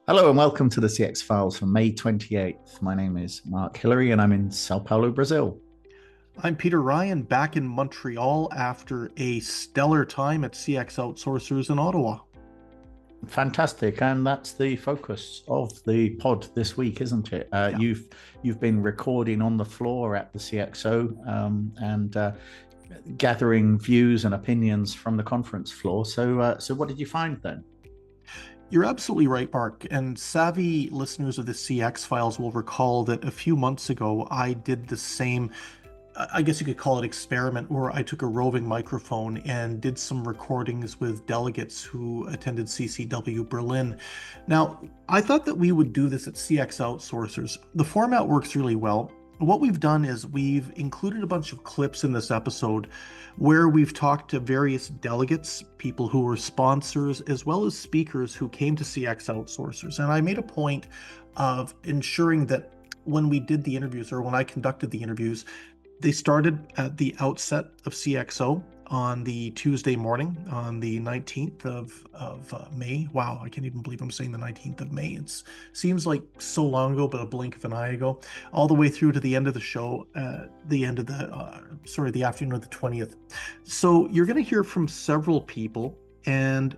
Hello and welcome to the CX Files for May 28th. My name is Mark Hillary and I'm in Sao Paulo, Brazil. I'm Peter Ryan, back in Montreal after a stellar time at CX Outsourcers in Ottawa. Fantastic, and that's the focus of the pod this week, isn't it? Yeah. You've been recording on the floor at the CXO and gathering views and opinions from the conference floor. So what did you find then? You're absolutely right, Mark. And savvy listeners of the CX Files will recall that a few months ago, I did the same, I guess you could call it experiment, where I took a roving microphone and did some recordings with delegates who attended CCW Berlin. Now, I thought that we would do this at CX Outsourcers. The format works really well. What we've done is we've included a bunch of clips in this episode where we've talked to various delegates, people who were sponsors, as well as speakers who came to CX Outsourcers. And I made a point of ensuring that when we did the interviews, or when I conducted the interviews, they started at the outset of CXO on the Tuesday morning, on the 19th of May. Wow, I can't even believe I'm saying the 19th of May. It seems like so long ago, but a blink of an eye ago, all the way through to the end of the show, the end of the afternoon of the 20th. So you're going to hear from several people, and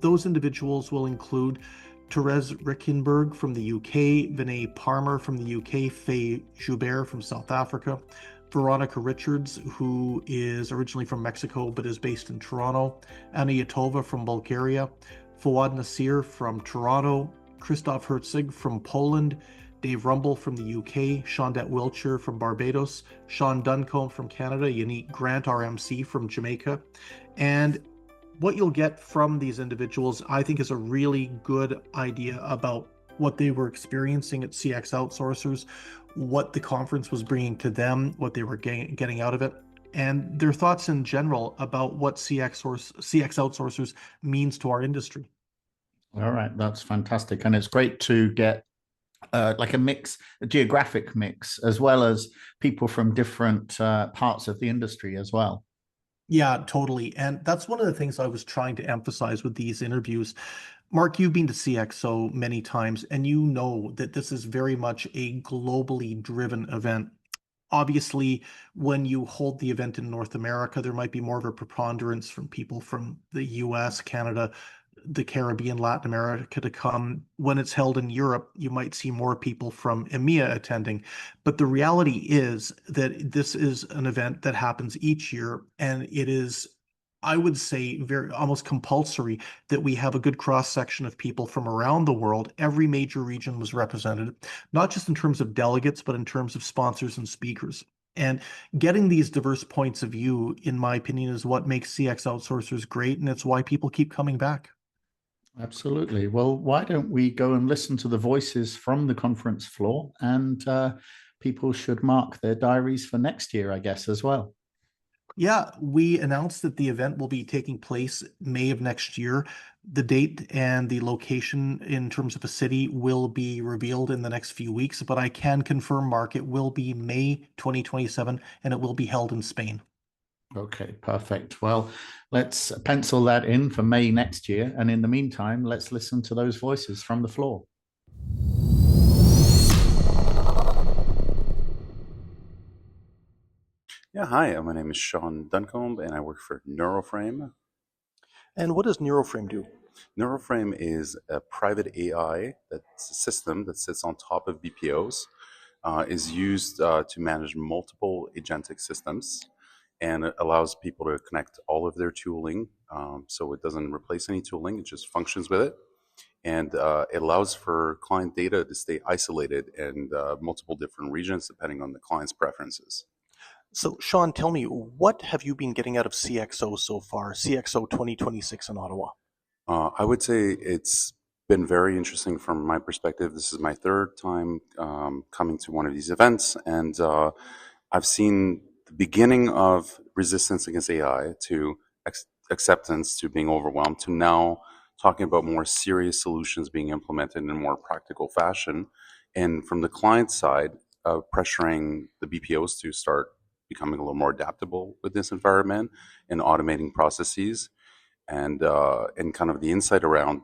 those individuals will include Therese Rickenberg from the UK, Vinay Parmer from the UK, Faye Joubert from South Africa, Veronica Richards, who is originally from Mexico but is based in Toronto, Anna Yotova from Bulgaria, Fauad Nasir from Toronto, Krzysztof Herdzik from Poland, Dave Rumble from the UK, Seandette Wiltshire from Barbados, Sean Duncombe from Canada, Yanique Grant, RMC from Jamaica. And what you'll get from these individuals, I think, is a really good idea about what they were experiencing at CX Outsourcers, what the conference was bringing to them, what they were getting out of it, and their thoughts in general about what CX Outsourcers means to our industry. All right, that's fantastic. And it's great to get like a mix, a geographic mix, as well as people from different parts of the industry as well. Yeah, totally. And that's one of the things I was trying to emphasize with these interviews. Mark, you've been to CXO many times, and you know that this is very much a globally driven event. Obviously, when you hold the event in North America, there might be more of a preponderance from people from the US, Canada, the Caribbean, Latin America to come. When it's held in Europe, you might see more people from EMEA attending. But the reality is that this is an event that happens each year, and it is, I would say, very almost compulsory that we have a good cross section of people from around the world. Every major region was represented, not just in terms of delegates, but in terms of sponsors and speakers. And getting these diverse points of view, in my opinion, is what makes CX Outsourcers great, and it's why people keep coming back. Absolutely. Well, why don't we go and listen to the voices from the conference floor, and people should mark their diaries for next year, I guess, as well. Yeah, we announced that the event will be taking place May of next year. The date and the location in terms of a city will be revealed in the next few weeks, but I can confirm, Mark, it will be May 2027 and it will be held in Spain. Okay, perfect. Well, let's pencil that in for May next year. And in the meantime, let's listen to those voices from the floor. Yeah, hi, my name is Sean Duncombe and I work for Neuroframe. And what does Neuroframe do? Neuroframe is a private AI that's a system that sits on top of BPOs, is used to manage multiple agentic systems, and it allows people to connect all of their tooling. So it doesn't replace any tooling, it just functions with it. And it allows for client data to stay isolated in multiple different regions depending on the client's preferences. So, Sean, tell me, what have you been getting out of CXO so far, CXO 2026 in Ottawa? I would say it's been very interesting from my perspective. This is my third time coming to one of these events, and I've seen the beginning of resistance against AI to acceptance to being overwhelmed to now talking about more serious solutions being implemented in a more practical fashion. And from the client side, pressuring the BPOs to start becoming a little more adaptable with this environment and automating processes. And kind of the insight around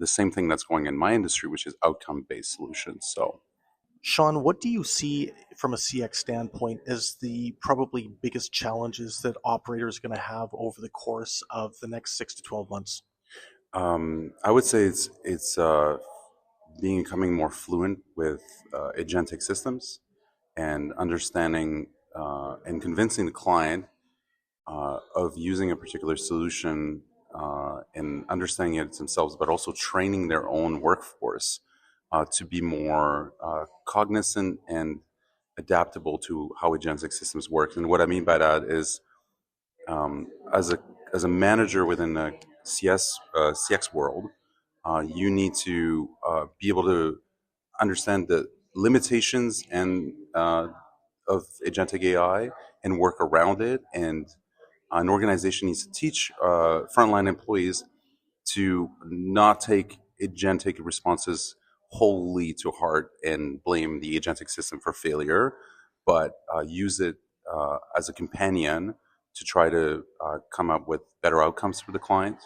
the same thing that's going in my industry, which is outcome-based solutions. So, Sean, what do you see from a CX standpoint as the probably biggest challenges that operators are going to have over the course of the next 6 to 12 months? I would say it's becoming more fluent with agentic systems and understanding and convincing the client of using a particular solution and understanding it themselves, but also training their own workforce to be more cognizant and adaptable to how agentic systems work. And what I mean by that is, as a manager within the CX world, you need to be able to understand the limitations and of agentic AI and work around it. And an organization needs to teach frontline employees to not take agentic responses wholly to heart and blame the agentic system for failure, but use it as a companion to try to come up with better outcomes for the client.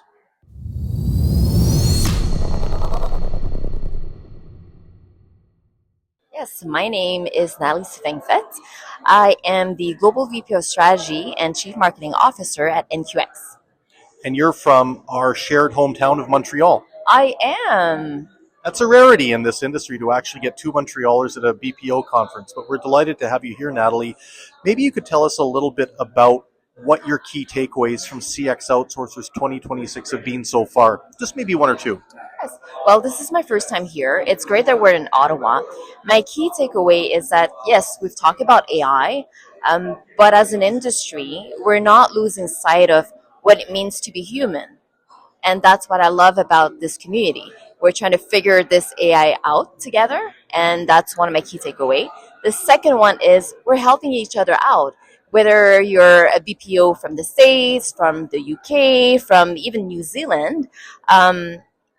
Yes, my name is Nathalie Siphengphet. I am the Global VP of Strategy and Chief Marketing Officer at NQX. And you're from our shared hometown of Montreal. I am. That's a rarity in this industry to actually get two Montrealers at a BPO conference, but we're delighted to have you here, Nathalie. Maybe you could tell us a little bit about what your key takeaways from CXOutsourcers 2026 have been so far. Just maybe one or two. Yes. Well, this is my first time here. It's great that we're in Ottawa. My key takeaway is that, yes, we've talked about AI, but as an industry, we're not losing sight of what it means to be human. And that's what I love about this community. We're trying to figure this AI out together, and that's one of my key takeaways. The second one is we're helping each other out. Whether you're a BPO from the States, from the UK, from even New Zealand,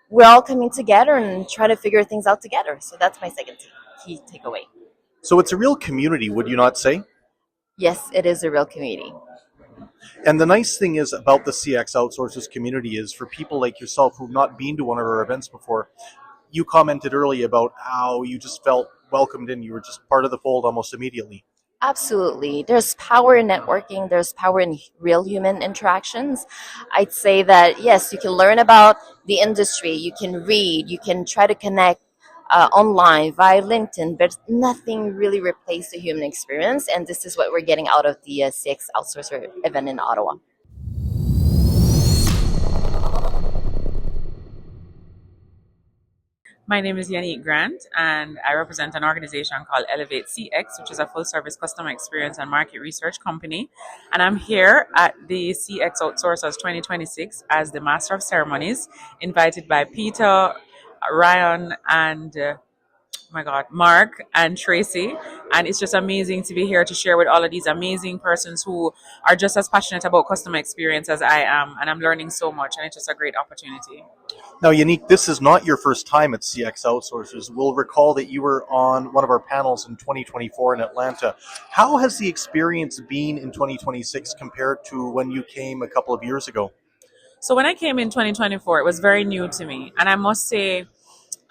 we're all coming together and trying to figure things out together. So that's my second key takeaway. So it's a real community, would you not say? Yes, it is a real community. And the nice thing is about the CXOutsourcers community is for people like yourself who've not been to one of our events before, you commented earlier about how you just felt welcomed in. You were just part of the fold almost immediately. Absolutely. There's power in networking. There's power in real human interactions. I'd say that, yes, you can learn about the industry. You can read. You can try to connect online via LinkedIn, but nothing really replaces the human experience. And this is what we're getting out of the CX Outsourcer event in Ottawa. My name is Yanique Grant, and I represent an organization called ElevateCX, which is a full-service customer experience and market research company. And I'm here at the CX Outsourcers 2026 as the Master of Ceremonies, invited by Peter, Ryan, and Mark and Tracy. And it's just amazing to be here to share with all of these amazing persons who are just as passionate about customer experience as I am. And I'm learning so much, and it's just a great opportunity. Now, Yanique, this is not your first time at CX Outsourcers. We'll recall that you were on one of our panels in 2024 in Atlanta. How has the experience been in 2026 compared to when you came a couple of years ago? So when I came in 2024, it was very new to me. And I must say,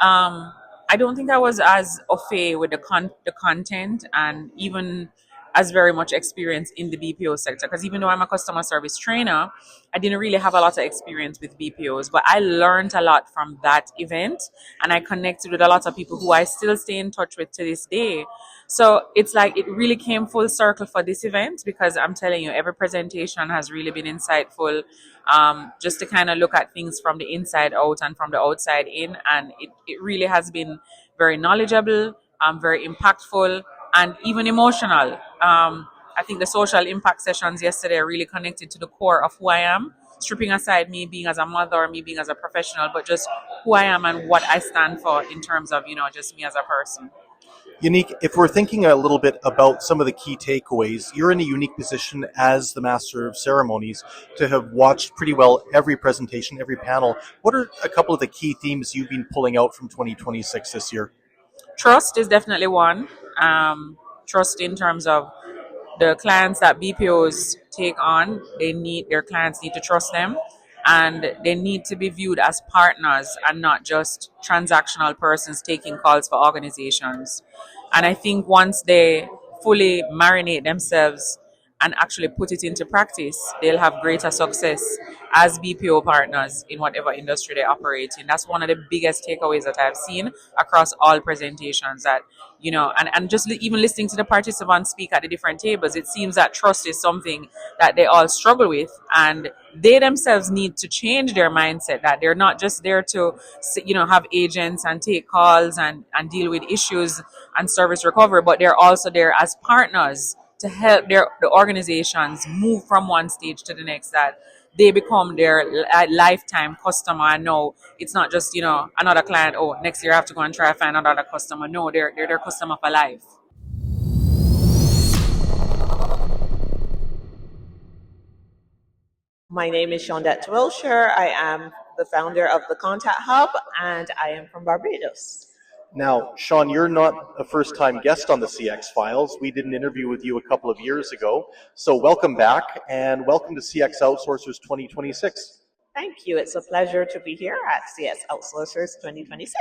I don't think I was as au fait with the content and even as very much experience in the BPO sector. Because even though I'm a customer service trainer, I didn't really have a lot of experience with BPOs. But I learned a lot from that event, and I connected with a lot of people who I still stay in touch with to this day. So it's like it really came full circle for this event, because I'm telling you, every presentation has really been insightful, just to kind of look at things from the inside out and from the outside in. And it really has been very knowledgeable, very impactful, and even emotional. I think the social impact sessions yesterday really connected to the core of who I am, stripping aside me being as a mother or me being as a professional, but just who I am and what I stand for in terms of, just me as a person. Yanique, if we're thinking a little bit about some of the key takeaways, you're in a unique position as the Master of Ceremonies to have watched pretty well every presentation, every panel. What are a couple of the key themes you've been pulling out from 2026 this year? Trust is definitely one. Trust in terms of the clients that BPOs take on. Their clients need to trust them. and they need to be viewed as partners and not just transactional persons taking calls for organizations. And I think once they fully marinate themselves and actually put it into practice, they'll have greater success as BPO partners in whatever industry they operate in. That's one of the biggest takeaways that I've seen across all presentations, that, you know, and just even listening to the participants speak at the different tables, it seems that trust is something that they all struggle with, and they themselves need to change their mindset, that they're not just there to, you know, have agents and take calls and deal with issues and service recovery, but they're also there as partners to help the organizations move from one stage to the next, that they become their lifetime customer. And no, it's not just, you know, another client, oh, next year I have to go and try to find another customer. No, they're their customer for life. My name is Seandette Wiltshire. I am the founder of the Contact Hub, and I am from Barbados. Now, Sean, you're not a first-time guest on the CX Files. We did an interview with you a couple of years ago. So welcome back, and welcome to CX Outsourcers 2026. Thank you. It's a pleasure to be here at CXOutsourcers 2026.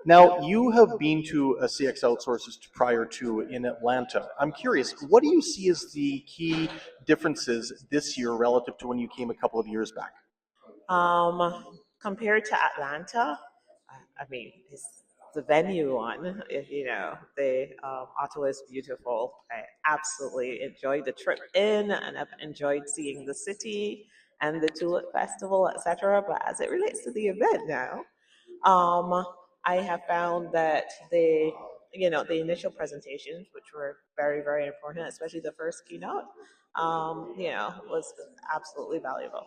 Now, you have been to a CX Outsourcers prior to in Atlanta. I'm curious, what do you see as the key differences this year relative to when you came a couple of years back? Compared to Atlanta, I mean, it's the venue one, you know, Ottawa is beautiful. I absolutely enjoyed the trip in, and I've enjoyed seeing the city and the Tulip Festival, etc. But as it relates to the event now, I have found that the initial presentations, which were very, very important, especially the first keynote, was absolutely valuable.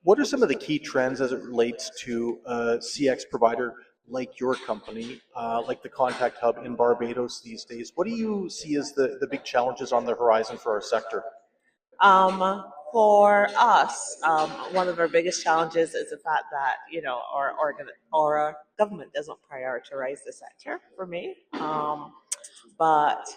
What are some of the key trends as it relates to a CX provider like your company, like the Contact Hub in Barbados these days? What do you see as the big challenges on the horizon for our sector? For us, one of our biggest challenges is the fact that, you know, our government doesn't prioritize the sector, for me. But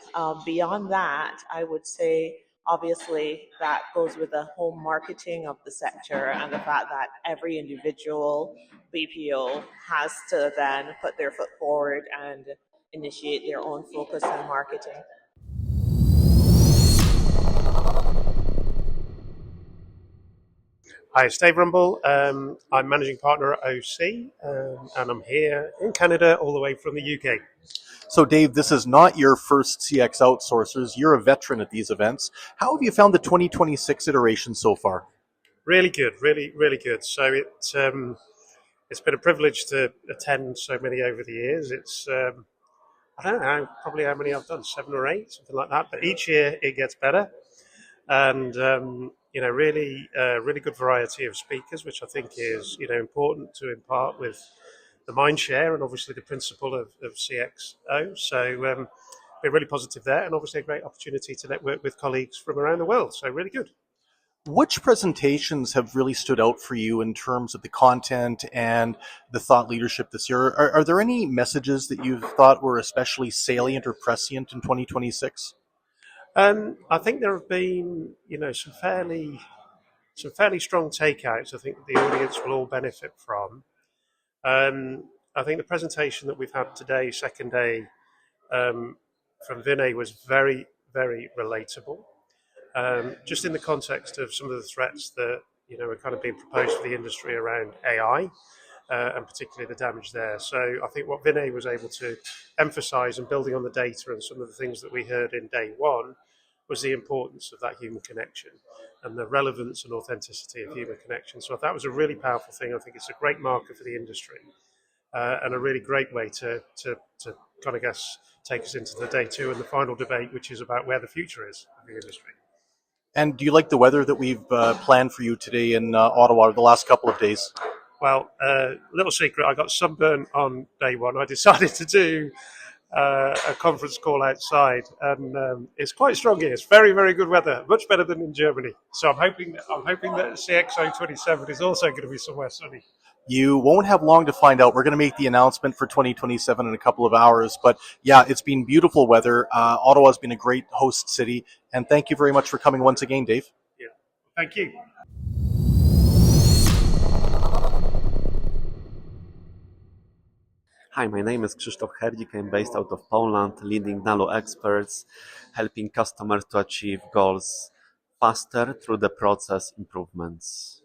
beyond that, I would say, obviously, that goes with the whole marketing of the sector and the fact that every individual BPO has to then put their foot forward and initiate their own focus on marketing. Hi, it's Dave Rumble. I'm managing partner at OC, and I'm here in Canada all the way from the UK. So Dave, this is not your first CX Outsourcers. You're a veteran at these events. How have you found the 2026 iteration so far? Really good, really good. So it's been a privilege to attend so many over the years. It's I don't know probably how many I've done, 7 or 8, something like that. But each year it gets better, and really good variety of speakers, which I think is important to impart with the Mindshare and obviously the principle of CXO. So we're really positive there, and obviously a great opportunity to network with colleagues from around the world. So really good. Which presentations have really stood out for you in terms of the content and the thought leadership this year? Are there any messages that you've thought were especially salient or prescient in 2026? I think there have been, some fairly strong takeouts. I think the audience will all benefit from. I think the presentation that we've had today, second day, from Vinay was very, very relatable. Just in the context of some of the threats that are kind of being proposed for the industry around AI, and particularly the damage there. So I think what Vinay was able to emphasise, and building on the data and some of the things that we heard in day one, was the importance of that human connection and the relevance and authenticity of human connection. So that was a really powerful thing. I think it's a great marker for the industry, and a really great way to kind of take us into the day 2 and the final debate, which is about where the future is of the industry. And do you like the weather that we've planned for you today in Ottawa the last couple of days? Well, little secret, I got sunburn on day 1. I decided to do a conference call outside, and it's quite strong here. It's very, very good weather, much better than in Germany. So I'm hoping that CXO 27 is also going to be somewhere sunny. You won't have long to find out. We're going to make the announcement for 2027 in a couple of hours. But yeah, it's been beautiful weather. Ottawa's been a great host city. And thank you very much for coming once again, Dave. Yeah, thank you. Hi, my name is Krzysztof Herdzik. I'm based out of Poland, leading Nalu experts, helping customers to achieve goals faster through the process improvements.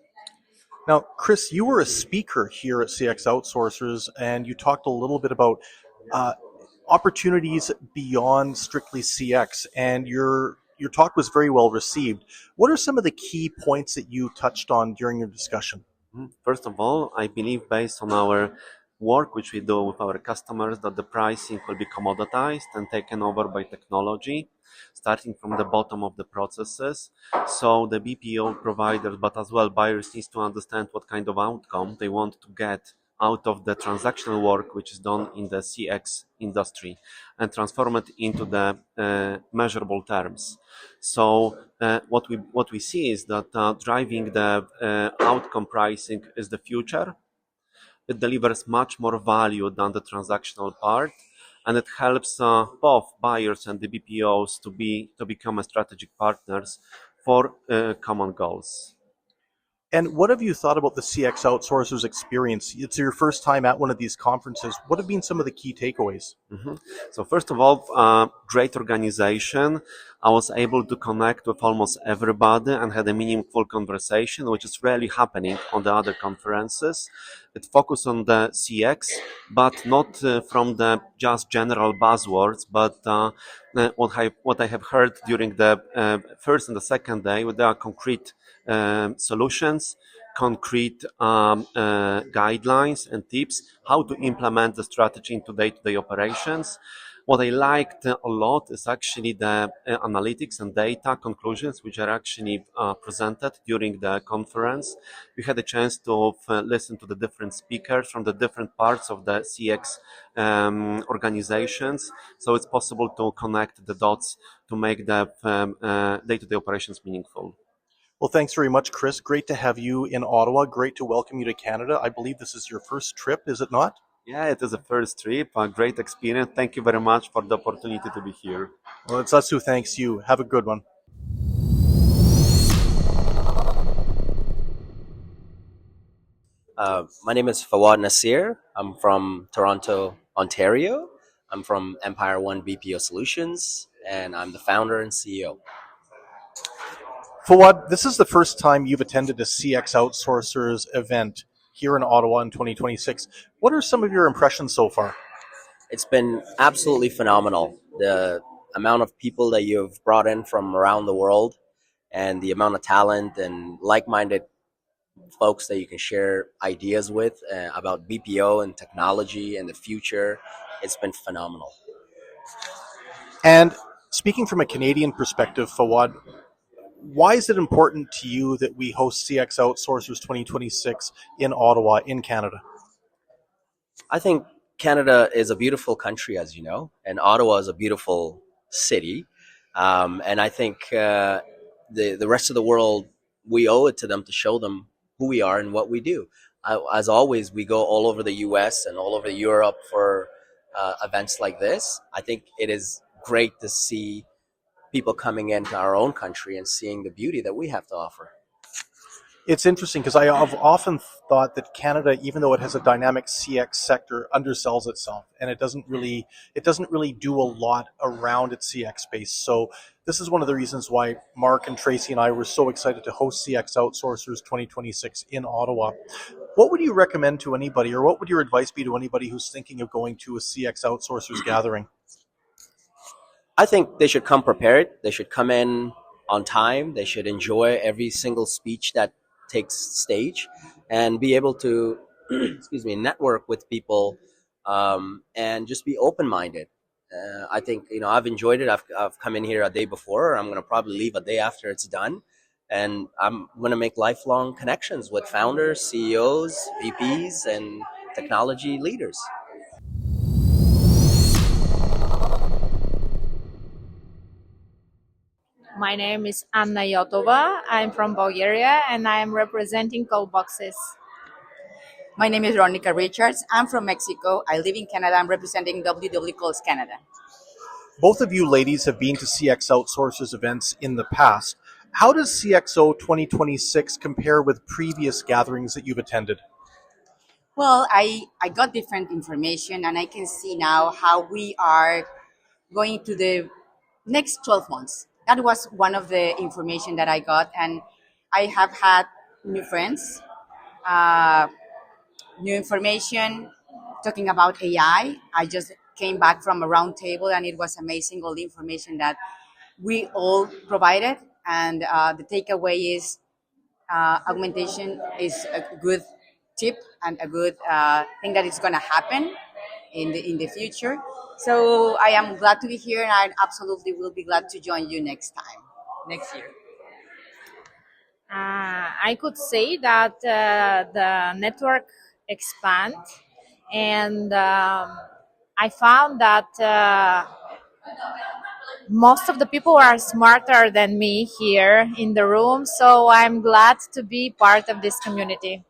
Now, Chris, you were a speaker here at CXOutsourcers, and you talked a little bit about opportunities beyond strictly CX, and your talk was very well received. What are some of the key points that you touched on during your discussion? First of all, I believe based on our work which we do with our customers that the pricing will be commoditized and taken over by technology, starting from the bottom of the processes. So the BPO providers, but as well buyers, needs to understand what kind of outcome they want to get out of the transactional work which is done in the CX industry and transform it into the measurable terms. So what we see is that driving the outcome pricing is the future. It delivers much more value than the transactional part, and it helps both buyers and the BPOs to become strategic partners for common goals. And what have you thought about the CX Outsourcers experience? It's your first time at one of these conferences. What have been some of the key takeaways? So first of all, great organization. I was able to connect with almost everybody and had a meaningful conversation, which is rarely happening on the other conferences. It focused on the CX, but not from the just general buzzwords, but what I have heard during the first and the second day, with their concrete solutions, concrete guidelines and tips how to implement the strategy into day-to-day operations. What I liked a lot is actually the analytics and data conclusions which are actually presented during the conference. We had a chance to listen to the different speakers from the different parts of the CX organizations, so it's possible to connect the dots to make the day-to-day operations meaningful. Well, thanks very much, Chris. Great to have you in Ottawa. Great to welcome you to Canada. I believe this is your first trip, is it not? Yeah, it is a first trip, a great experience. Thank you very much for the opportunity to be here. Well, it's us who thanks you. Have a good one. My name is Fauad Nasir. I'm from Toronto, Ontario. I'm from EmpireOne BPO Solutions, and I'm the founder and CEO. Fauad, this is the first time you've attended a CX Outsourcers event here in Ottawa in 2026. What are some of your impressions so far? It's been absolutely phenomenal. The amount of people that you've brought in from around the world and the amount of talent and like-minded folks that you can share ideas with about BPO and technology and the future. It's been phenomenal. And speaking from a Canadian perspective, Fauad, why is it important to you that we host CX Outsourcers 2026 in Ottawa, in Canada? I think Canada is a beautiful country, as you know, and Ottawa is a beautiful city. And I think the rest of the world, we owe it to them to show them who we are and what we do. As always, we go all over the US and all over Europe for events like this. I think it is great to see people coming into our own country and seeing the beauty that we have to offer. It's interesting because I have often thought that Canada, even though it has a dynamic CX sector, undersells itself, and it doesn't really do a lot around its CX space. So this is one of the reasons why Mark and Tracy and I were so excited to host CX Outsourcers 2026 in Ottawa. What would you recommend to anybody, or what would your advice be to anybody who's thinking of going to a CX Outsourcers gathering? I think they should come prepared. They should come in on time. They should enjoy every single speech that takes stage and be able to network with people and just be open-minded. I think, I've enjoyed it. I've come in here a day before. I'm going to probably leave a day after it's done, and I'm going to make lifelong connections with founders, CEOs, VPs, and technology leaders. My name is Anna Yotova. I'm from Bulgaria, and I am representing CALLBOXS. My name is Veronica Richards. I'm from Mexico. I live in Canada. I'm representing WWCalls Canada. Both of you ladies have been to CX Outsourcers events in the past. How does CXO 2026 compare with previous gatherings that you've attended? Well, I got different information, and I can see now how we are going to the next 12 months. That was one of the information that I got, and I have had new friends, uh, new information talking about AI. I just came back from a round table, and it was amazing, all the information that we all provided. And the takeaway is augmentation is a good tip and a good thing that is going to happen in the future. So I am glad to be here, and I absolutely will be glad to join you next time, next year. I could say that the network expand, and I found that most of the people are smarter than me here in the room, so I'm glad to be part of this community.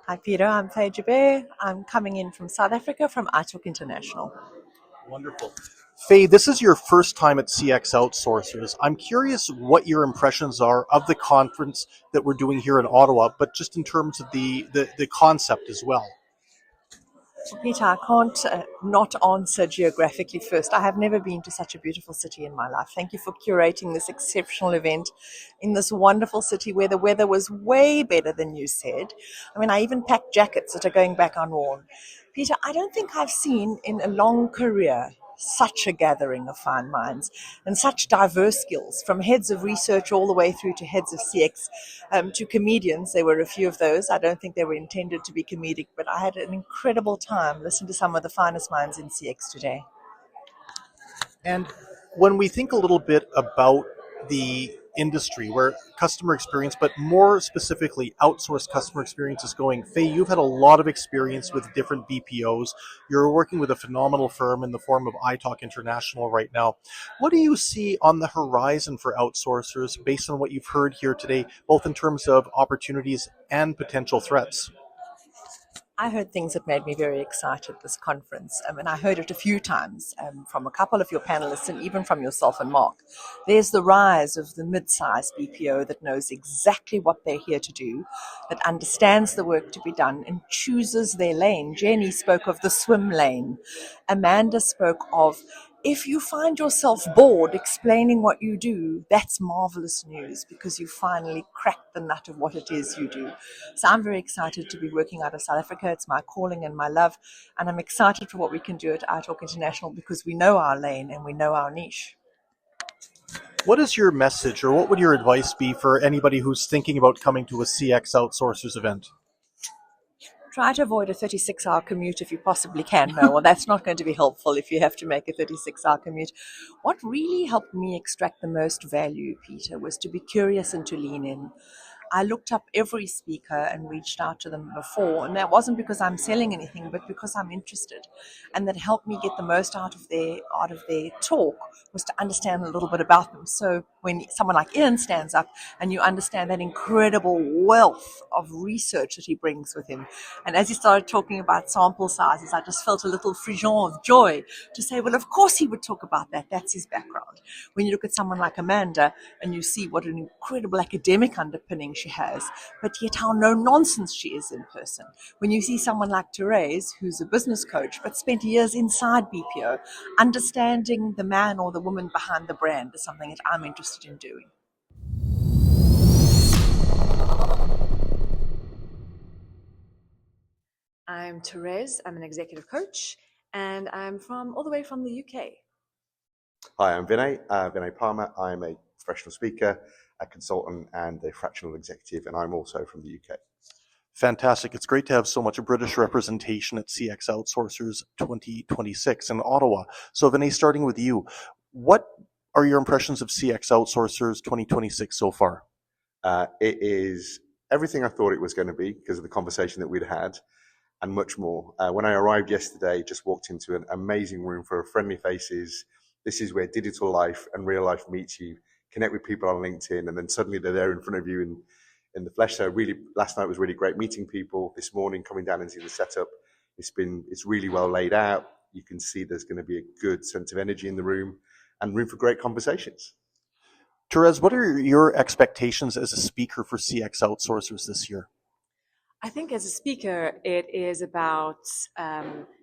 Hi, Peter. I'm Faye Jabir. I'm coming in from South Africa from iTalk International. Wonderful. Faye, this is your first time at CX Outsourcers. I'm curious what your impressions are of the conference that we're doing here in Ottawa, but just in terms of the concept as well. Well, Peter, I can't not answer geographically first. I have never been to such a beautiful city in my life. Thank you for curating this exceptional event in this wonderful city where the weather was way better than you said. I mean, I even packed jackets that are going back unworn. Peter, I don't think I've seen in a long career such a gathering of fine minds and such diverse skills, from heads of research all the way through to heads of CX, to comedians. There were a few of those. I don't think they were intended to be comedic, but I had an incredible time listening to some of the finest minds in CX today. And when we think a little bit about the industry where customer experience, but more specifically outsourced customer experience is going, Faye, you've had a lot of experience with different BPOs. You're working with a phenomenal firm in the form of iTalk International right now. What do you see on the horizon for outsourcers based on what you've heard here today, both in terms of opportunities and potential threats? I heard things that made me very excited at this conference. And I heard it a few times from a couple of your panelists and even from yourself and Mark. There's the rise of the mid-sized BPO that knows exactly what they're here to do, that understands the work to be done and chooses their lane. Jenny spoke of the swim lane. Amanda spoke of, if you find yourself bored explaining what you do, that's marvelous news because you finally cracked the nut of what it is you do. So I'm very excited to be working out of South Africa. It's my calling and my love. And I'm excited for what we can do at iTalk International because we know our lane and we know our niche. What is your message, or what would your advice be for anybody who's thinking about coming to a CX Outsourcers event? Try to avoid a 36-hour commute if you possibly can. No, well, that's not going to be helpful if you have to make a 36-hour commute. What really helped me extract the most value, Peter, was to be curious and to lean in. I looked up every speaker and reached out to them before, and that wasn't because I'm selling anything, but because I'm interested. And that helped me get the most out of their talk was to understand a little bit about them. So when someone like Ian stands up and you understand that incredible wealth of research that he brings with him, and as he started talking about sample sizes, I just felt a little frisson of joy to say, well, of course he would talk about that. That's his background. When you look at someone like Amanda and you see what an incredible academic underpinning she has, but yet how no-nonsense she is in person. When you see someone like Therese, who's a business coach, but spent years inside BPO, understanding the man or the woman behind the brand is something that I'm interested in doing. I'm Therese, I'm an executive coach, and I'm all the way from the UK. Hi, I'm Vinay Palmer. I'm a professional speaker, a consultant, and a fractional executive, and I'm also from the UK. Fantastic. It's great to have so much British representation at CX Outsourcers 2026 in Ottawa. So Vinay, starting with you, what are your impressions of CX Outsourcers 2026 so far? It is everything I thought it was going to be because of the conversation that we'd had, and much more. When I arrived yesterday, just walked into an amazing room full of friendly faces. This is where digital life and real life meets you. Connect with people on LinkedIn, and then suddenly they're there in front of you in the flesh. So really, last night was really great meeting people. This morning, coming down and seeing the setup, it's really well laid out. You can see there's going to be a good sense of energy in the room and room for great conversations. Therese, what are your expectations as a speaker for CX Outsourcers this year? I think as a speaker, it is about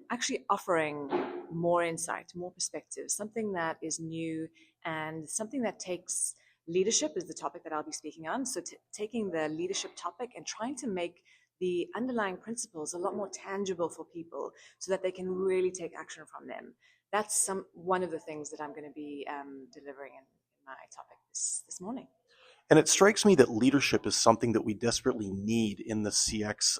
actually offering more insight, more perspective, something that is new and something that takes leadership is the topic that I'll be speaking on. So taking the leadership topic and trying to make the underlying principles a lot more tangible for people so that they can really take action from them. That's one of the things that I'm going to be delivering in my topic this morning. And it strikes me that leadership is something that we desperately need in the CX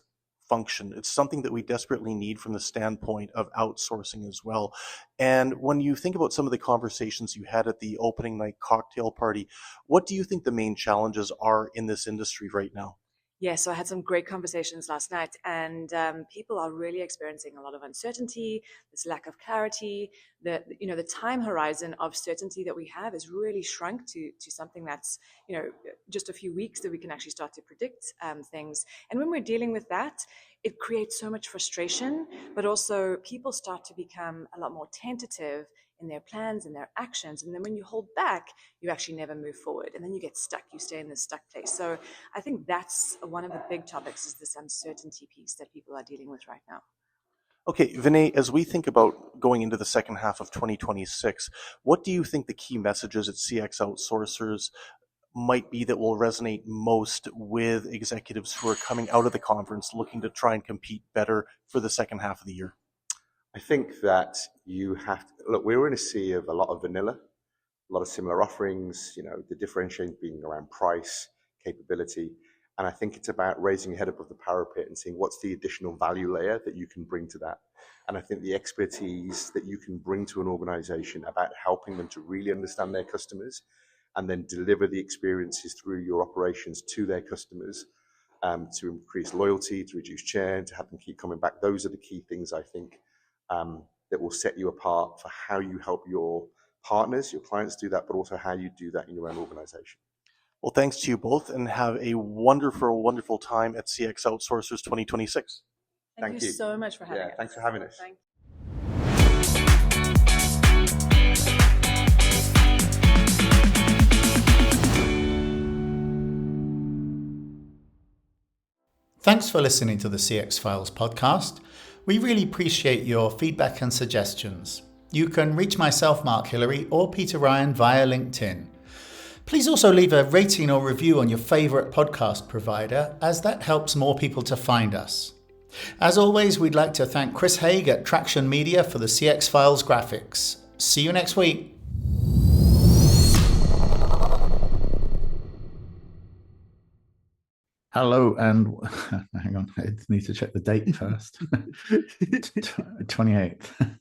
function. It's something that we desperately need from the standpoint of outsourcing as well. And when you think about some of the conversations you had at the opening night cocktail party, what do you think the main challenges are in this industry right now? Yeah, so I had some great conversations last night, and people are really experiencing a lot of uncertainty, this lack of clarity. The time horizon of certainty that we have is really shrunk to something that's just a few weeks that we can actually start to predict things. And when we're dealing with that, it creates so much frustration, but also people start to become a lot more tentative in their plans and their actions. And then when you hold back, you actually never move forward. And then you get stuck, you stay in this stuck place. So I think that's one of the big topics, is this uncertainty piece that people are dealing with right now. Okay, Vinay, as we think about going into the second half of 2026, what do you think the key messages at CX Outsourcers might be that will resonate most with executives who are coming out of the conference looking to try and compete better for the second half of the year? I think that you have to look, we're in a sea of a lot of vanilla, a lot of similar offerings, the differentiating being around price, capability. And I think it's about raising your head above the parapet and seeing what's the additional value layer that you can bring to that. And I think the expertise that you can bring to an organization about helping them to really understand their customers and then deliver the experiences through your operations to their customers, to increase loyalty, to reduce churn, to have them keep coming back. Those are the key things, I think, that will set you apart for how you help your partners, your clients do that, but also how you do that in your own organization. Well, thanks to you both, and have a wonderful, wonderful time at CX Outsourcers 2026. Thank you so much for having us. Thanks for having us. Thanks. Thanks for listening to the CX Files podcast. We really appreciate your feedback and suggestions. You can reach myself, Mark Hillary, or Peter Ryan via LinkedIn. Please also leave a rating or review on your favourite podcast provider, as that helps more people to find us. As always, we'd like to thank Chris Haig at Traction Media for the CX Files graphics. See you next week. Hello, and hang on, I need to check the date first. 28th.